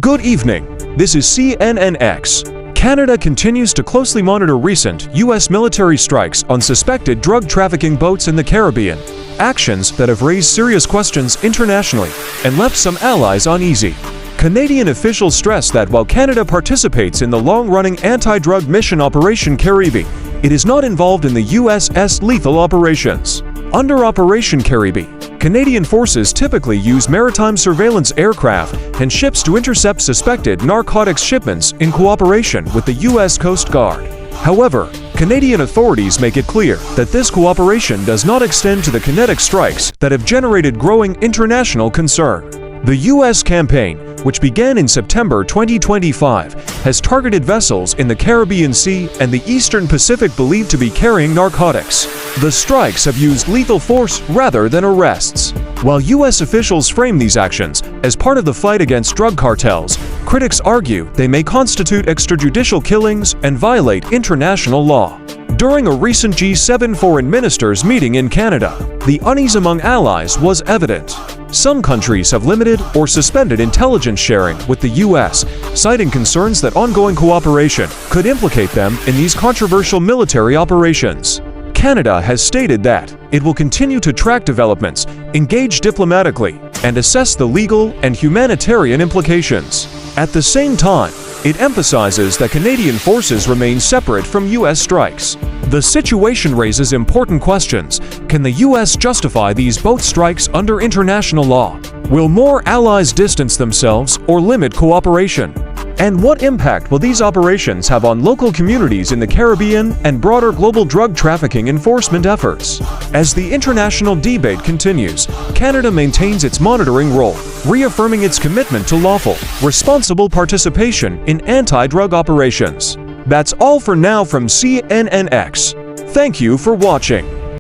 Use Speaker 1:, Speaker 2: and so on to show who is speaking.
Speaker 1: Good evening. This is CNNX. Canada continues to closely monitor recent U.S. military strikes on suspected drug trafficking boats in the Caribbean, actions that have raised serious questions internationally and left some allies uneasy. Canadian officials stress that while Canada participates in the long-running anti-drug mission Operation Caribe, it is not involved in the USS lethal operations. Under Operation Caribe, Canadian forces typically use maritime surveillance aircraft and ships to intercept suspected narcotics shipments in cooperation with the U.S. Coast Guard. However, Canadian authorities make it clear that this cooperation does not extend to the kinetic strikes that have generated growing international concern. The U.S. campaign, which began in September 2025, has targeted vessels in the Caribbean Sea and the Eastern Pacific believed to be carrying narcotics. The strikes have used lethal force rather than arrests. While U.S. officials frame these actions as part of the fight against drug cartels, critics argue they may constitute extrajudicial killings and violate international law. During a recent G7 foreign ministers meeting in Canada, the unease among allies was evident. Some countries have limited or suspended intelligence sharing with the U.S., citing concerns that ongoing cooperation could implicate them in these controversial military operations. Canada has stated that it will continue to track developments, engage diplomatically, and assess the legal and humanitarian implications. At the same time, it emphasizes that Canadian forces remain separate from U.S. strikes. The situation raises important questions. Can the U.S. justify these boat strikes under international law? Will more allies distance themselves or limit cooperation? And what impact will these operations have on local communities in the Caribbean and broader global drug trafficking enforcement efforts? As the international debate continues, Canada maintains its monitoring role, reaffirming its commitment to lawful, responsible participation in anti-drug operations. That's all for now from CNNX. Thank you for watching.